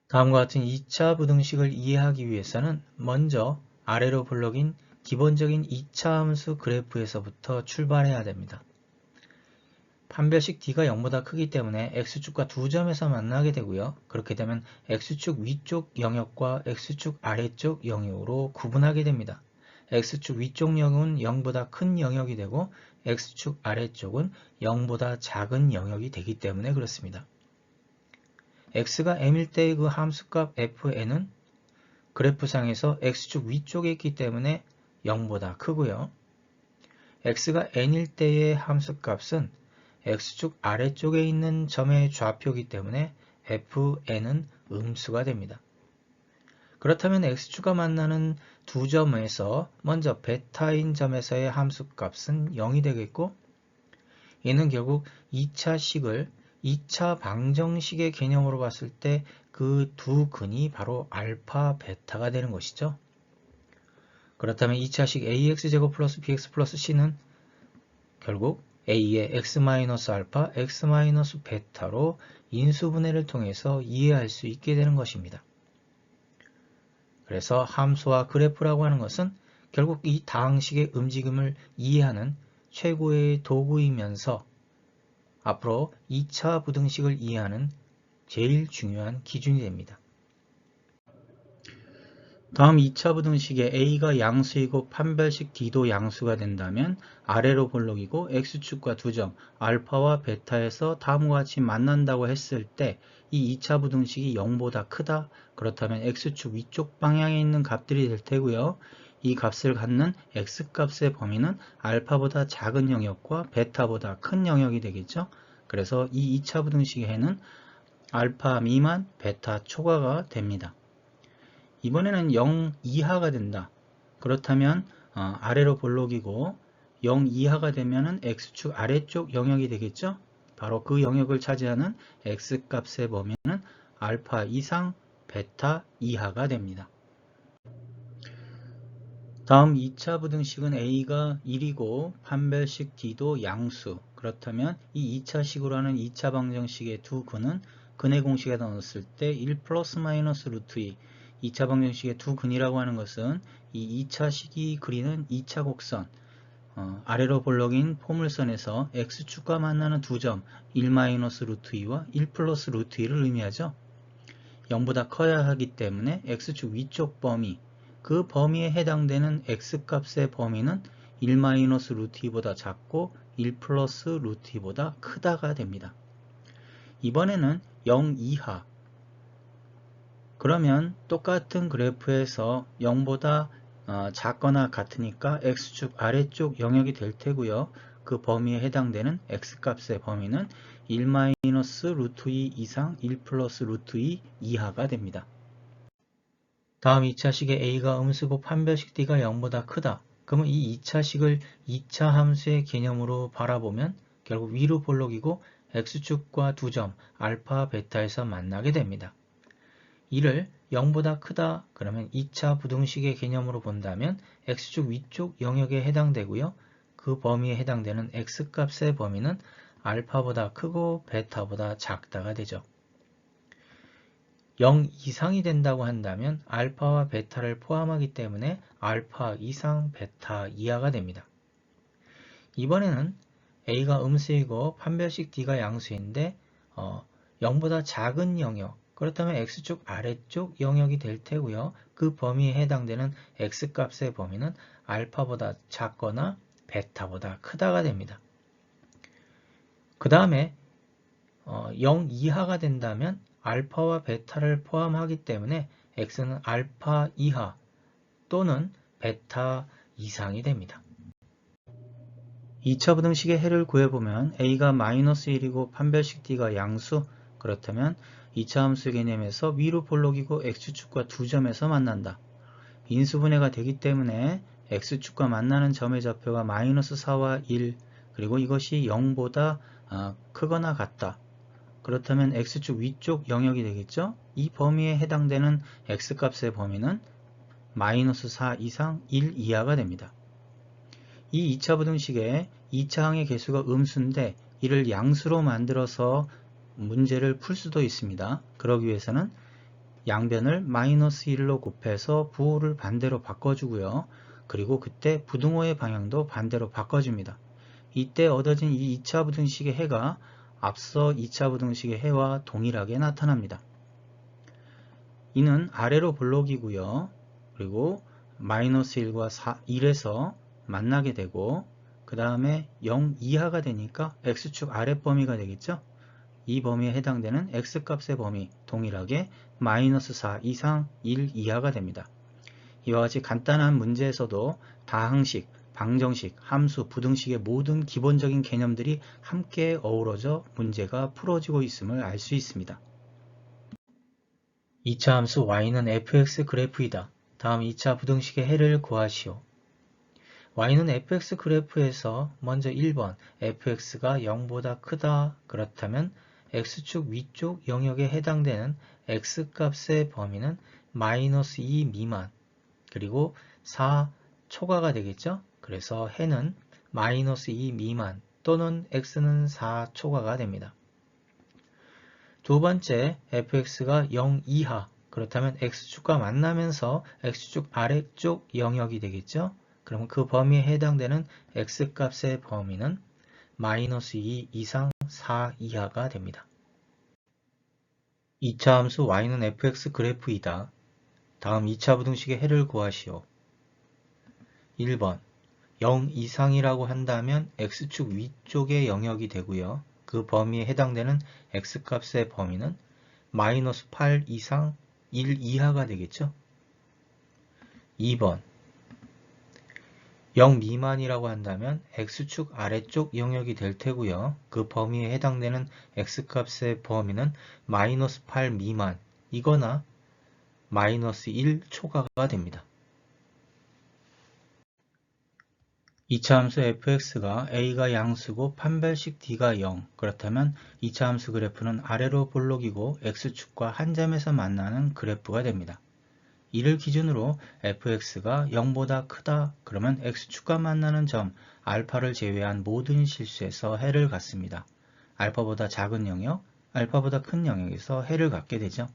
다음과 같은 2차 부등식을 이해하기 위해서는 먼저 아래로 블록인 기본적인 2차 함수 그래프에서부터 출발해야 됩니다. 판별식 D가 0보다 크기 때문에 X축과 두 점에서 만나게 되고요. 그렇게 되면 X축 위쪽 영역과 X축 아래쪽 영역으로 구분하게 됩니다. X축 위쪽 영역은 0보다 큰 영역이 되고 X축 아래쪽은 0보다 작은 영역이 되기 때문에 그렇습니다. X가 M일 때의 그 함수값 fn은 그래프상에서 X축 위쪽에 있기 때문에 0보다 크고요. X가 N일 때의 함수값은 X축 아래쪽에 있는 점의 좌표이기 때문에 fn은 음수가 됩니다. 그렇다면 X축과 만나는 두 점에서 먼저 베타인 점에서의 함수값은 0이 되겠고, 이는 결국 2차식을 2차 방정식의 개념으로 봤을 때 그 두 근이 바로 알파, 베타가 되는 것이죠. 그렇다면 2차식 ax제곱 플러스 bx 플러스 c는 결국 a의 x-알파, x-베타로 인수분해를 통해서 이해할 수 있게 되는 것입니다. 그래서 함수와 그래프라고 하는 것은 결국 이 다항식의 움직임을 이해하는 최고의 도구이면서 앞으로 2차 부등식을 이해하는 제일 중요한 기준이 됩니다. 다음 2차 부등식에 A가 양수이고 판별식 D도 양수가 된다면 아래로 볼록이고 X축과 두 점 알파와 베타에서 다음과 같이 만난다고 했을 때 이 2차 부등식이 0보다 크다. 그렇다면 X축 위쪽 방향에 있는 값들이 될 테고요. 이 값을 갖는 X값의 범위는 알파보다 작은 영역과 베타보다 큰 영역이 되겠죠. 그래서 이 2차 부등식에는 알파 미만, 베타 초과가 됩니다. 이번에는 0 이하가 된다. 그렇다면 아래로 볼록이고 0 이하가 되면 X축 아래쪽 영역이 되겠죠. 바로 그 영역을 차지하는 X값의 범위는 알파 이상, 베타 이하가 됩니다. 다음 2차 부등식은 A가 1이고 판별식 D도 양수. 그렇다면 이 2차식으로 하는 2차 방정식의 두 근은 근의 공식에다 넣었을 때 1 플러스 마이너스 루트 2. 2차 방정식의 두 근이라고 하는 것은 이 2차식이 그리는 2차 곡선, 아래로 볼록인 포물선에서 X축과 만나는 두 점 1 마이너스 루트 2와 1 플러스 루트 2를 의미하죠. 0보다 커야 하기 때문에 X축 위쪽 범위, 그 범위에 해당되는 X값의 범위는 1-루트 2보다 작고 1 플러스 루트 2보다 크다가 됩니다. 이번에는 0 이하. 그러면 똑같은 그래프에서 0보다 작거나 같으니까 X축 아래쪽 영역이 될 테고요. 그 범위에 해당되는 X값의 범위는 1-루트 2 이상 1 플러스 루트 2 이하가 됩니다. 다음 2차식의 A가 음수고 판별식 D가 0보다 크다. 그러면 이 2차식을 2차 함수의 개념으로 바라보면 결국 위로 볼록이고 X축과 두 점 알파, 베타에서 만나게 됩니다. 이를 0보다 크다 그러면 2차 부등식의 개념으로 본다면 X축 위쪽 영역에 해당되고요. 그 범위에 해당되는 X값의 범위는 알파보다 크고 베타보다 작다가 되죠. 0 이상이 된다고 한다면 알파와 베타를 포함하기 때문에 알파 이상, 베타 이하가 됩니다. 이번에는 A가 음수이고 판별식 D가 양수인데 0보다 작은 영역, 그렇다면 X축 아래쪽 영역이 될 테고요. 그 범위에 해당되는 X값의 범위는 알파보다 작거나 베타보다 크다가 됩니다. 그 다음에 0 이하가 된다면 알파와 베타를 포함하기 때문에 x는 알파 이하 또는 베타 이상이 됩니다. 2차 부등식의 해를 구해보면 a가 마이너스 1이고 판별식 d가 양수. 그렇다면 2차 함수 개념에서 위로 볼록이고 x축과 두 점에서 만난다. 인수분해가 되기 때문에 x축과 만나는 점의 좌표가 마이너스 4와 1, 그리고 이것이 0보다 크거나 같다. 그렇다면 X축 위쪽 영역이 되겠죠? 이 범위에 해당되는 X값의 범위는 마이너스 4 이상 1 이하가 됩니다. 이 2차 부등식의 2차항의 개수가 음수인데 이를 양수로 만들어서 문제를 풀 수도 있습니다. 그러기 위해서는 양변을 마이너스 1로 곱해서 부호를 반대로 바꿔주고요. 그리고 그때 부등호의 방향도 반대로 바꿔줍니다. 이때 얻어진 이 2차 부등식의 해가 앞서 2차 부등식의 해와 동일하게 나타납니다. 이는 아래로 볼록이고요. 그리고 마이너스 1과 1에서 만나게 되고 그 다음에 0 이하가 되니까 x축 아래 범위가 되겠죠. 이 범위에 해당되는 x값의 범위 동일하게 마이너스 4 이상 1 이하가 됩니다. 이와 같이 간단한 문제에서도 다항식, 방정식, 함수, 부등식의 모든 기본적인 개념들이 함께 어우러져 문제가 풀어지고 있음을 알 수 있습니다. 2차 함수 y는 fx 그래프이다. 다음 2차 부등식의 해를 구하시오. y는 fx 그래프에서 먼저 1번 fx가 0보다 크다 그렇다면 x축 위쪽 영역에 해당되는 x값의 범위는 마이너스 2 미만 그리고 4 초과가 되겠죠. 그래서 해는 마이너스 2 미만 또는 x는 4 초과가 됩니다. 두 번째 fx가 0 이하 그렇다면 x축과 만나면서 x축 아래쪽 영역이 되겠죠. 그럼 그 범위에 해당되는 x값의 범위는 마이너스 2 이상 4 이하가 됩니다. 2차 함수 y는 fx 그래프이다. 다음 2차 부등식의 해를 구하시오. 1번 0 이상이라고 한다면 x축 위쪽의 영역이 되고요. 그 범위에 해당되는 x값의 범위는 마이너스 8 이상 1 이하가 되겠죠. 2번 0 미만이라고 한다면 x축 아래쪽 영역이 될 테고요. 그 범위에 해당되는 x값의 범위는 마이너스 8 미만 이거나 마이너스 1 초과가 됩니다. 2차 함수 fx가 a가 양수고 판별식 d가 0 그렇다면 2차 함수 그래프는 아래로 볼록이고 x축과 한 점에서 만나는 그래프가 됩니다. 이를 기준으로 fx가 0보다 크다 그러면 x축과 만나는 점 알파를 제외한 모든 실수에서 해를 갖습니다. 알파보다 작은 영역, 알파보다 큰 영역에서 해를 갖게 되죠.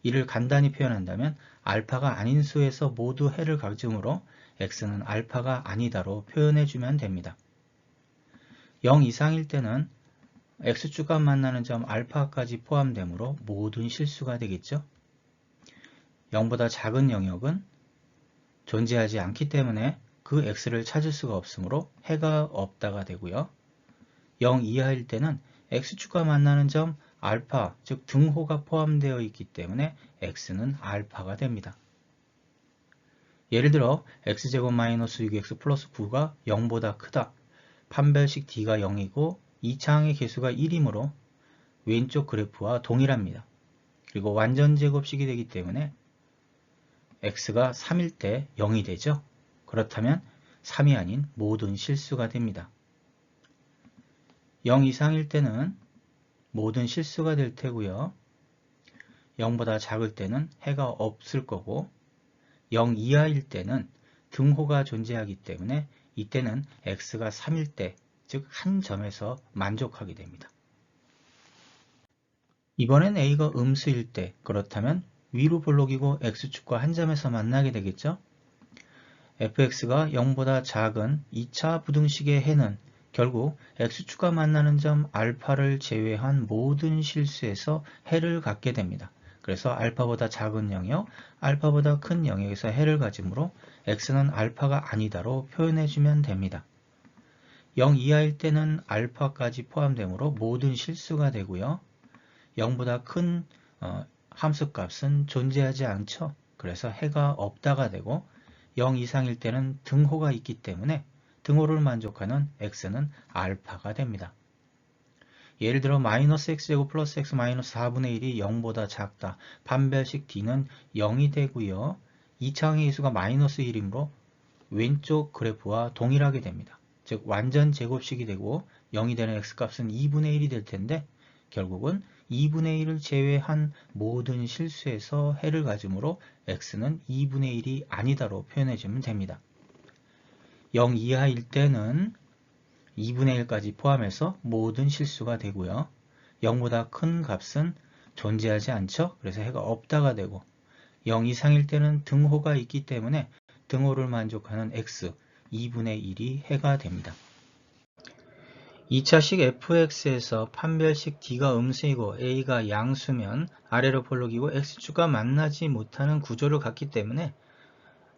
이를 간단히 표현한다면 알파가 아닌 수에서 모두 해를 갖으므로 x는 알파가 아니다로 표현해주면 됩니다. 0 이상일 때는 x축과 만나는 점 알파까지 포함되므로 모든 실수가 되겠죠. 0보다 작은 영역은 존재하지 않기 때문에 그 x를 찾을 수가 없으므로 해가 없다가 되고요. 0 이하일 때는 x축과 만나는 점 알파, 즉 등호가 포함되어 있기 때문에 x는 알파가 됩니다. 예를 들어 x제곱 마이너스 6x 플러스 9가 0보다 크다. 판별식 d가 0이고 2차항의 개수가 1이므로 왼쪽 그래프와 동일합니다. 그리고 완전 제곱식이 되기 때문에 x가 3일 때 0이 되죠. 그렇다면 3이 아닌 모든 실수가 됩니다. 0 이상일 때는 모든 실수가 될 테고요. 0보다 작을 때는 해가 없을 거고 0 이하일 때는 등호가 존재하기 때문에 이때는 x가 3일 때, 즉 한 점에서 만족하게 됩니다. 이번엔 a가 음수일 때 그렇다면 위로 볼록이고 x축과 한 점에서 만나게 되겠죠. fx가 0보다 작은 2차 부등식의 해는 결국 x축과 만나는 점 알파를 제외한 모든 실수에서 해를 갖게 됩니다. 그래서 알파보다 작은 영역, 알파보다 큰 영역에서 해를 가지므로 x는 알파가 아니다로 표현해주면 됩니다. 0 이하일 때는 알파까지 포함되므로 모든 실수가 되고요. 0보다 큰 함수값은 존재하지 않죠. 그래서 해가 없다가 되고 0 이상일 때는 등호가 있기 때문에 등호를 만족하는 x는 알파가 됩니다. 예를 들어 마이너스 x제곱 플러스 x 마이너스 4분의 1이 0보다 작다. 판별식 d는 0이 되고요. 2차항의 개수가 마이너스 1이므로 왼쪽 그래프와 동일하게 됩니다. 즉 완전 제곱식이 되고 0이 되는 x값은 2분의 1이 될 텐데 결국은 2분의 1을 제외한 모든 실수에서 해를 가지므로 x는 2분의 1이 아니다로 표현해주면 됩니다. 0 이하일 때는 2분의 1까지 포함해서 모든 실수가 되고요. 0보다 큰 값은 존재하지 않죠. 그래서 해가 없다가 되고 0 이상일 때는 등호가 있기 때문에 등호를 만족하는 x 2분의 1이 해가 됩니다. 2차식 fx에서 판별식 d가 음수이고 a가 양수면 아래로 볼록이고 x축과 만나지 못하는 구조를 갖기 때문에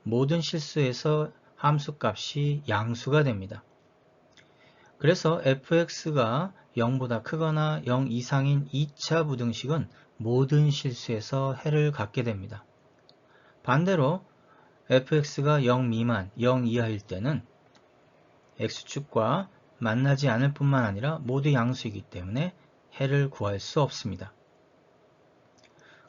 모든 실수에서 함수값이 양수가 됩니다. 그래서 fx가 0보다 크거나 0 이상인 2차 부등식은 모든 실수에서 해를 갖게 됩니다. 반대로 fx가 0 미만, 0 이하일 때는 x축과 만나지 않을 뿐만 아니라 모두 양수이기 때문에 해를 구할 수 없습니다.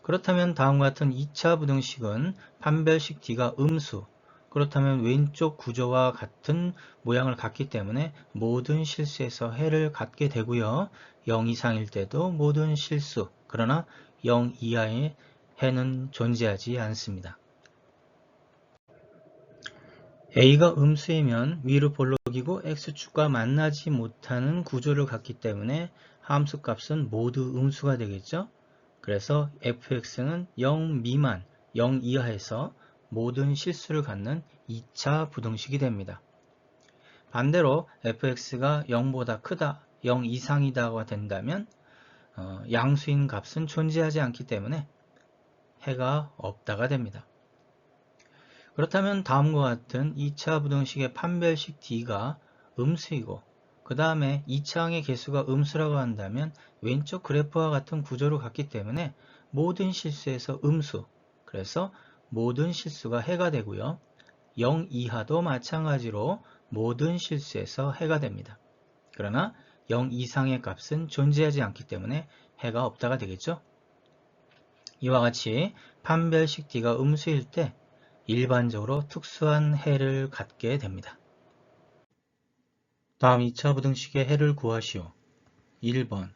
그렇다면 다음과 같은 2차 부등식은 판별식 d가 음수, 그렇다면 왼쪽 구조와 같은 모양을 갖기 때문에 모든 실수에서 해를 갖게 되고요. 0 이상일 때도 모든 실수, 그러나 0 이하의 해는 존재하지 않습니다. a가 음수이면 위로 볼록이고 x축과 만나지 못하는 구조를 갖기 때문에 함수값은 모두 음수가 되겠죠. 그래서 fx는 0 미만, 0 이하에서 모든 실수를 갖는 2차 부등식이 됩니다. 반대로 fx가 0보다 크다, 0 이상이다가 된다면 양수인 값은 존재하지 않기 때문에 해가 없다가 됩니다. 그렇다면 다음과 같은 2차 부등식의 판별식 d가 음수이고 그 다음에 2차항의 개수가 음수라고 한다면 왼쪽 그래프와 같은 구조를 갖기 때문에 모든 실수에서 음수, 그래서 모든 실수가 해가 되고요. 0 이하도 마찬가지로 모든 실수에서 해가 됩니다. 그러나 0 이상의 값은 존재하지 않기 때문에 해가 없다가 되겠죠. 이와 같이 판별식 d가 음수일 때 일반적으로 특수한 해를 갖게 됩니다. 다음 2차 부등식의 해를 구하시오. 1번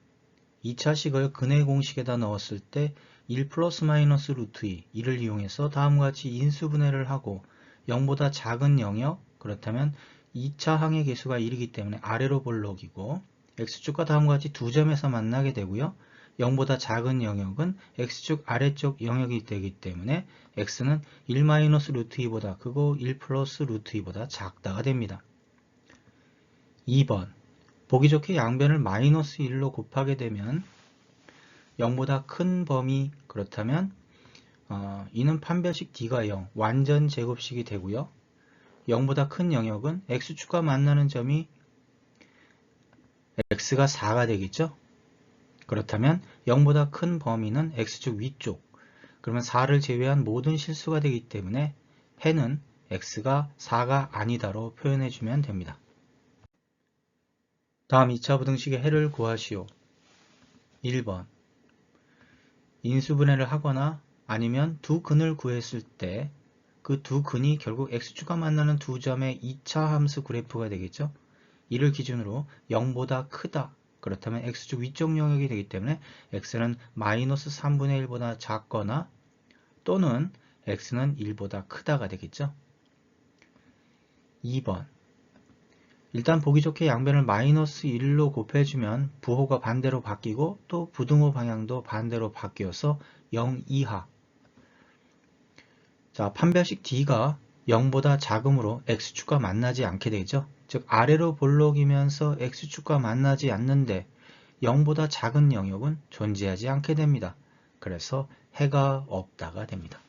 2차식을 근해 공식에다 넣었을 때 1 플러스 마이너스 루트 2, 이를 이용해서 다음과 같이 인수분해를 하고 0보다 작은 영역, 그렇다면 2차 항의 개수가 1이기 때문에 아래로 볼록이고 x축과 다음과 같이 두 점에서 만나게 되고요. 0보다 작은 영역은 x축 아래쪽 영역이 되기 때문에 x는 1 마이너스 루트 2보다 크고 1 플러스 루트 2보다 작다가 됩니다. 2번 보기 좋게 양변을 마이너스 1로 곱하게 되면 0보다 큰 범위, 그렇다면 이는 판별식 d가 0, 완전 제곱식이 되고요. 0보다 큰 영역은 x축과 만나는 점이 x가 4가 되겠죠. 그렇다면 0보다 큰 범위는 x축 위쪽, 그러면 4를 제외한 모든 실수가 되기 때문에 해는 x가 4가 아니다로 표현해주면 됩니다. 다음 2차 부등식의 해를 구하시오. 1번 인수분해를 하거나 아니면 두 근을 구했을 때 그 두 근이 결국 x축과 만나는 두 점의 2차 함수 그래프가 되겠죠. 이를 기준으로 0보다 크다, 그렇다면 x축 위쪽 영역이 되기 때문에 x는 마이너스 3분의 1보다 작거나 또는 x는 1보다 크다가 되겠죠. 2번 일단 보기 좋게 양변을 마이너스 1로 곱해주면 부호가 반대로 바뀌고 또 부등호 방향도 반대로 바뀌어서 0 이하. 자, 판별식 d가 0보다 작으므로 x축과 만나지 않게 되죠. 즉 아래로 볼록이면서 x축과 만나지 않는데 0보다 작은 영역은 존재하지 않게 됩니다. 그래서 해가 없다가 됩니다.